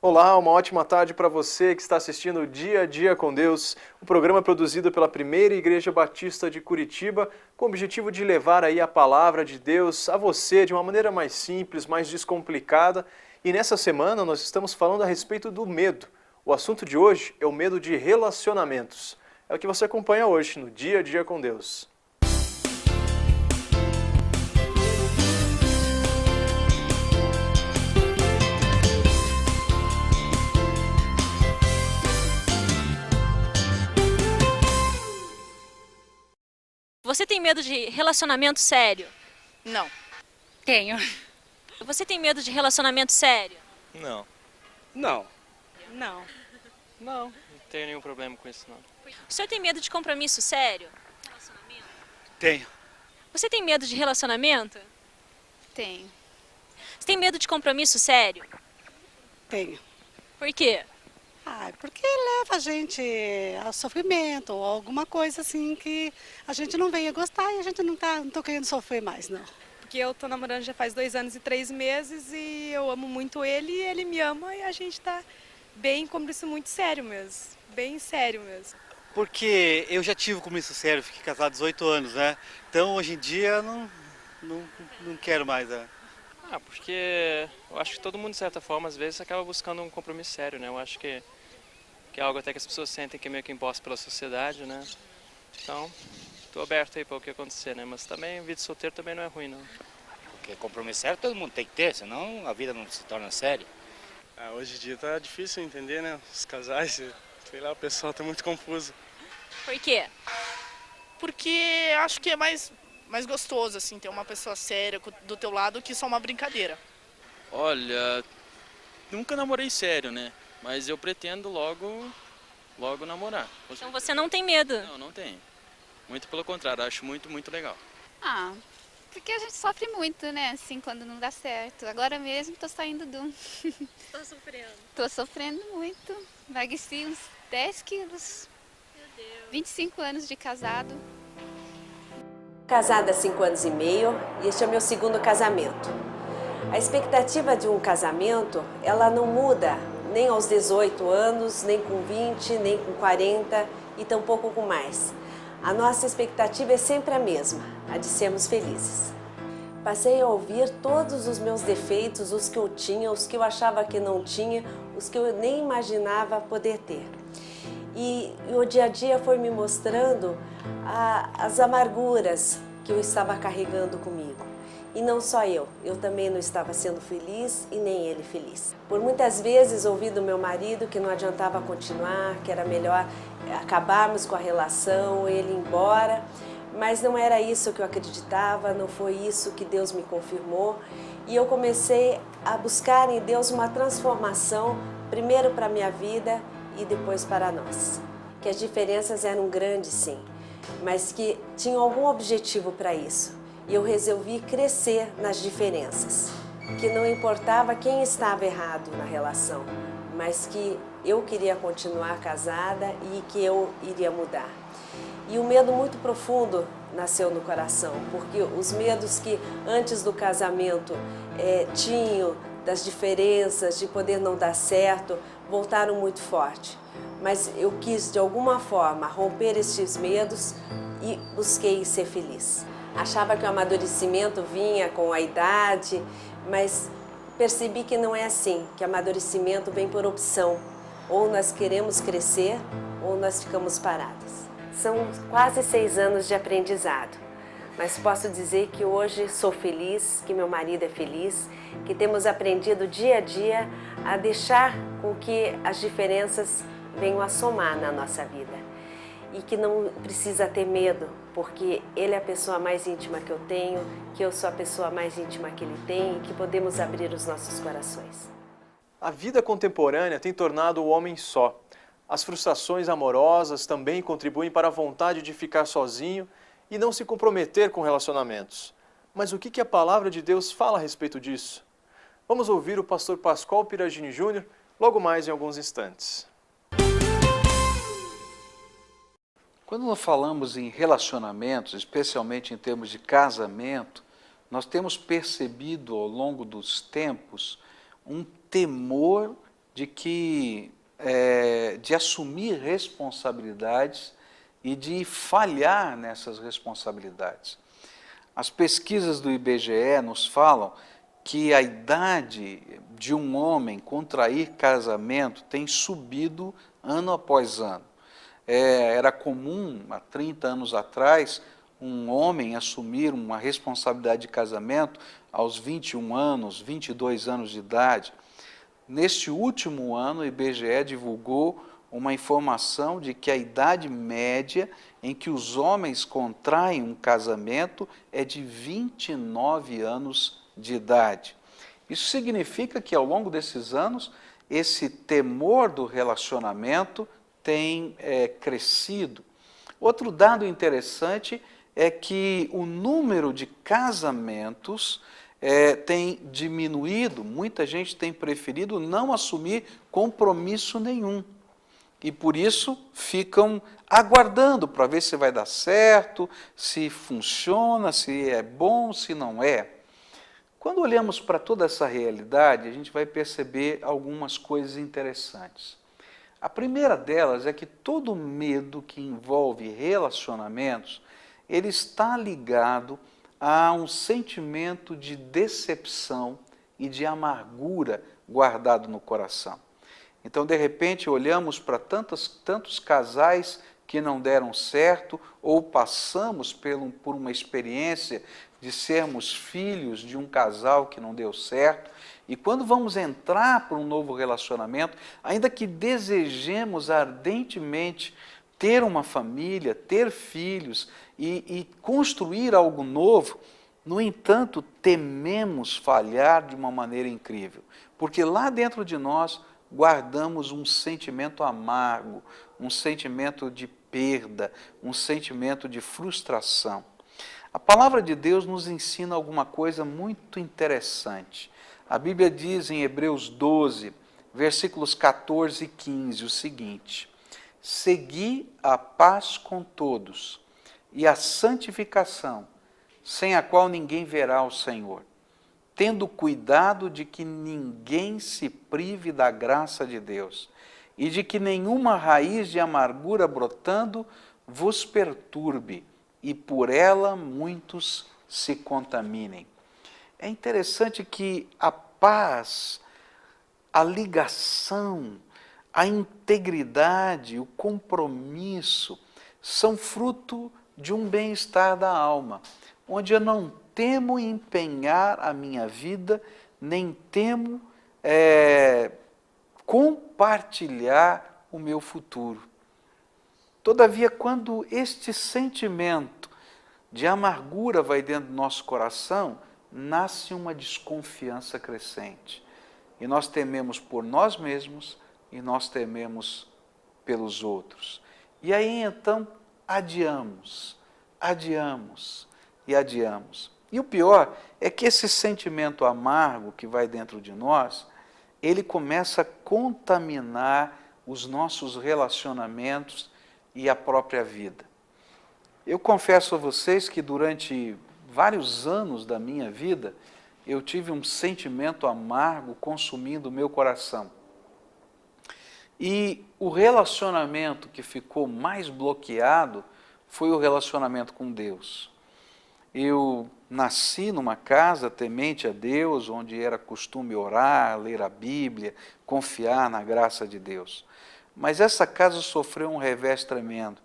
Olá, uma ótima tarde para você que está assistindo o Dia a Dia com Deus, um programa produzido pela Primeira Igreja Batista de Curitiba, com o objetivo de levar aí a palavra de Deus a você de uma maneira mais simples, mais descomplicada. E nessa semana nós estamos falando a respeito do medo. O assunto de hoje é o medo de relacionamentos. É o que você acompanha hoje no Dia a Dia com Deus. Você tem medo de relacionamento sério? Não. Tenho. Você tem medo de relacionamento sério? Não. Não. Não. Não tenho nenhum problema com isso, não. O senhor tem medo de compromisso sério? Tenho. Você tem medo de relacionamento? Tenho. Você tem medo de compromisso sério? Tenho. Por quê? Porque leva a gente ao sofrimento ou alguma coisa assim que a gente não venha gostar e a gente não tô querendo sofrer mais, não. Porque eu tô namorando já faz 2 anos e 3 meses e eu amo muito ele e ele me ama e a gente tá bem compromisso muito sério mesmo. Bem sério mesmo. Porque eu já tive compromisso sério, fiquei casado há 18 anos, né? Então hoje em dia não quero mais, né? Porque eu acho que todo mundo, de certa forma, às vezes acaba buscando um compromisso sério, né? Eu acho que é algo até que as pessoas sentem que é meio que imposto pela sociedade, né? Então, tô aberto aí para o que acontecer, né? Mas também, vida de solteiro também não é ruim, não. Porque compromisso sério todo mundo tem que ter, senão a vida não se torna séria. Hoje em dia tá difícil entender, né? Os casais, sei lá, o pessoal tá muito confuso. Por quê? Porque acho que é mais gostoso, assim, ter uma pessoa séria do teu lado que só uma brincadeira. Olha, nunca namorei sério, né? Mas eu pretendo logo namorar. Então você não tem medo? Não tenho. Muito pelo contrário, acho muito legal. Porque a gente sofre muito, né, assim, quando não dá certo. Agora mesmo tô saindo Tô sofrendo. Tô sofrendo muito. Emagreci uns 10 quilos. Meu Deus. 25 anos de casado. Casada há 5 anos e meio e este é o meu segundo casamento. A expectativa de um casamento, ela não muda nem aos 18 anos, nem com 20, nem com 40 e tampouco com mais. A nossa expectativa é sempre a mesma, a de sermos felizes. Passei a ouvir todos os meus defeitos, os que eu tinha, os que eu achava que não tinha, os que eu nem imaginava poder ter. E o dia a dia foi me mostrando as amarguras que eu estava carregando comigo. E não só eu também não estava sendo feliz e nem ele feliz. Por muitas vezes ouvi do meu marido que não adiantava continuar, que era melhor acabarmos com a relação, ele ir embora, mas não era isso que eu acreditava, não foi isso que Deus me confirmou. E eu comecei a buscar em Deus uma transformação, primeiro para a minha vida e depois para nós. Que as diferenças eram grandes, sim, mas que tinham algum objetivo para isso. E eu resolvi crescer nas diferenças, que não importava quem estava errado na relação, mas que eu queria continuar casada e que eu iria mudar. E um medo muito profundo nasceu no coração, porque os medos que antes do casamento tinham das diferenças, de poder não dar certo, voltaram muito forte. Mas eu quis, de alguma forma, romper estes medos e busquei ser feliz. Achava que o amadurecimento vinha com a idade, mas percebi que não é assim, que o amadurecimento vem por opção. Ou nós queremos crescer, ou nós ficamos paradas. São quase 6 anos de aprendizado, mas posso dizer que hoje sou feliz, que meu marido é feliz, que temos aprendido dia a dia a deixar com que as diferenças venham a somar na nossa vida. E que não precisa ter medo, porque ele é a pessoa mais íntima que eu tenho, que eu sou a pessoa mais íntima que ele tem e que podemos abrir os nossos corações. A vida contemporânea tem tornado o homem só. As frustrações amorosas também contribuem para a vontade de ficar sozinho e não se comprometer com relacionamentos. Mas o que a palavra de Deus fala a respeito disso? Vamos ouvir o pastor Pascoal Piragini Júnior logo mais em alguns instantes. Quando nós falamos em relacionamentos, especialmente em termos de casamento, nós temos percebido ao longo dos tempos um temor de assumir responsabilidades e de falhar nessas responsabilidades. As pesquisas do IBGE nos falam que a idade de um homem contrair casamento tem subido ano após ano. Era comum, há 30 anos atrás, um homem assumir uma responsabilidade de casamento aos 21 anos, 22 anos de idade. Neste último ano, o IBGE divulgou uma informação de que a idade média em que os homens contraem um casamento é de 29 anos de idade. Isso significa que, ao longo desses anos, esse temor do relacionamento tem crescido. Outro dado interessante é que o número de casamentos tem diminuído. Muita gente tem preferido não assumir compromisso nenhum. E por isso ficam aguardando para ver se vai dar certo, se funciona, se é bom, se não é. Quando olhamos para toda essa realidade, a gente vai perceber algumas coisas interessantes. A primeira delas é que todo medo que envolve relacionamentos, ele está ligado a um sentimento de decepção e de amargura guardado no coração. Então, de repente, olhamos para tantos casais que não deram certo, ou passamos por uma experiência de sermos filhos de um casal que não deu certo, e quando vamos entrar para um novo relacionamento, ainda que desejemos ardentemente ter uma família, ter filhos e construir algo novo, no entanto, tememos falhar de uma maneira incrível, porque lá dentro de nós guardamos um sentimento amargo, um sentimento de perda, um sentimento de frustração. A palavra de Deus nos ensina alguma coisa muito interessante. A Bíblia diz em Hebreus 12, versículos 14 e 15, o seguinte: segui a paz com todos e a santificação, sem a qual ninguém verá o Senhor, tendo cuidado de que ninguém se prive da graça de Deus, e de que nenhuma raiz de amargura brotando vos perturbe, e por ela muitos se contaminem. É interessante que a paz, a ligação, a integridade, o compromisso são fruto de um bem-estar da alma, onde eu não temo empenhar a minha vida, nem temo compartilhar o meu futuro. Todavia, quando este sentimento de amargura vai dentro do nosso coração, nasce uma desconfiança crescente. E nós tememos por nós mesmos e nós tememos pelos outros. E aí então adiamos e adiamos. E o pior é que esse sentimento amargo que vai dentro de nós, ele começa a contaminar os nossos relacionamentos e a própria vida. Eu confesso a vocês que durante vários anos da minha vida, eu tive um sentimento amargo consumindo o meu coração. E o relacionamento que ficou mais bloqueado foi o relacionamento com Deus. Eu nasci numa casa temente a Deus, onde era costume orar, ler a Bíblia, confiar na graça de Deus. Mas essa casa sofreu um revés tremendo.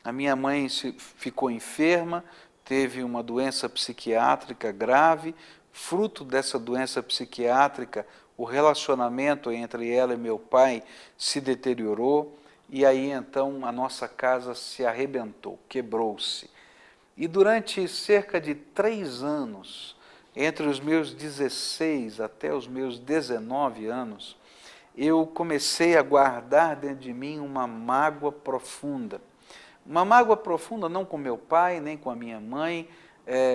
A minha mãe ficou enferma, teve uma doença psiquiátrica grave. Fruto dessa doença psiquiátrica, o relacionamento entre ela e meu pai se deteriorou, e aí então a nossa casa se arrebentou, quebrou-se. E durante cerca de 3 anos, entre os meus 16 até os meus 19 anos, eu comecei a guardar dentro de mim uma mágoa profunda. Uma mágoa profunda não com meu pai, nem com a minha mãe,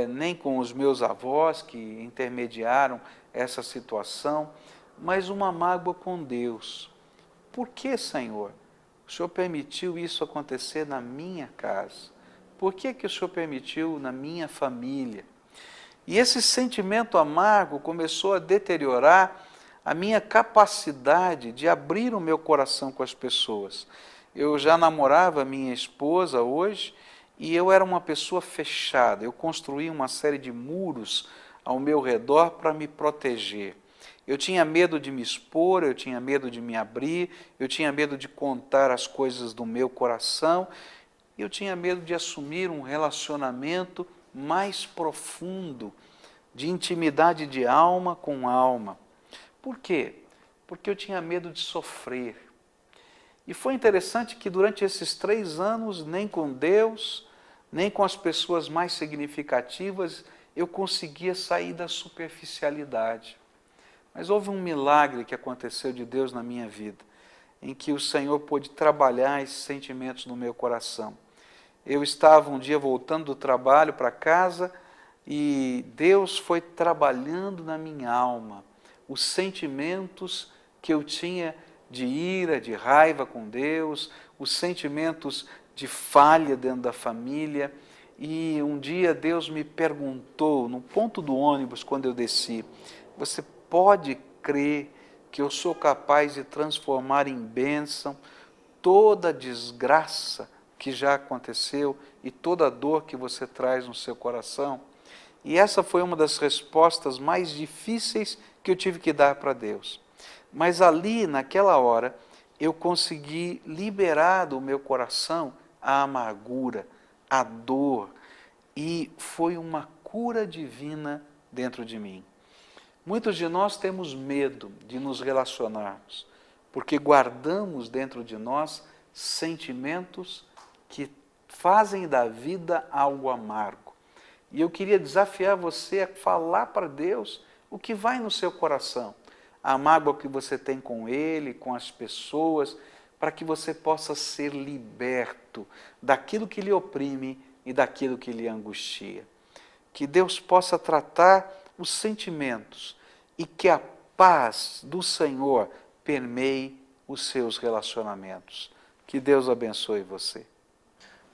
nem com os meus avós que intermediaram essa situação, mas uma mágoa com Deus. Por que, Senhor? O Senhor permitiu isso acontecer na minha casa? Por que o Senhor permitiu na minha família? E esse sentimento amargo começou a deteriorar a minha capacidade de abrir o meu coração com as pessoas. Eu já namorava minha esposa hoje e eu era uma pessoa fechada. Eu construí uma série de muros ao meu redor para me proteger. Eu tinha medo de me expor, eu tinha medo de me abrir, eu tinha medo de contar as coisas do meu coração, eu tinha medo de assumir um relacionamento mais profundo, de intimidade de alma com alma. Por quê? Porque eu tinha medo de sofrer. E foi interessante que durante esses 3 anos, nem com Deus, nem com as pessoas mais significativas, eu conseguia sair da superficialidade. Mas houve um milagre que aconteceu de Deus na minha vida, em que o Senhor pôde trabalhar esses sentimentos no meu coração. Eu estava um dia voltando do trabalho para casa e Deus foi trabalhando na minha alma os sentimentos que eu tinha de ira, de raiva com Deus, os sentimentos de falha dentro da família. E um dia Deus me perguntou, no ponto do ônibus, quando eu desci, você pode crer que eu sou capaz de transformar em bênção toda a desgraça que já aconteceu e toda a dor que você traz no seu coração? E essa foi uma das respostas mais difíceis que eu tive que dar para Deus. Mas ali, naquela hora, eu consegui liberar do meu coração a amargura, a dor, e foi uma cura divina dentro de mim. Muitos de nós temos medo de nos relacionarmos, porque guardamos dentro de nós sentimentos que fazem da vida algo amargo. E eu queria desafiar você a falar para Deus o que vai no seu coração, a mágoa que você tem com Ele, com as pessoas, para que você possa ser liberto daquilo que lhe oprime e daquilo que lhe angustia. Que Deus possa tratar os sentimentos e que a paz do Senhor permeie os seus relacionamentos. Que Deus abençoe você.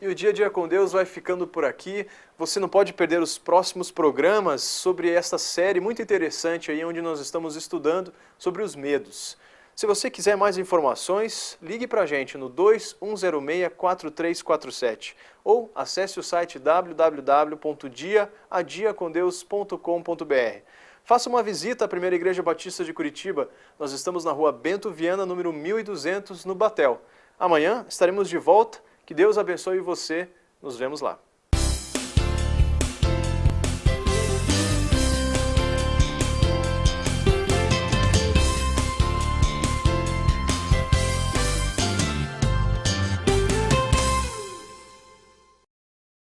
E o Dia a Dia com Deus vai ficando por aqui. Você não pode perder os próximos programas sobre esta série muito interessante aí, onde nós estamos estudando sobre os medos. Se você quiser mais informações, ligue para a gente no 2106-4347 ou acesse o site www.diaadiacomdeus.com.br. Faça uma visita à Primeira Igreja Batista de Curitiba. Nós estamos na rua Bento Viana, número 1200, no Batel. Amanhã estaremos de volta. Que Deus abençoe você. Nos vemos lá.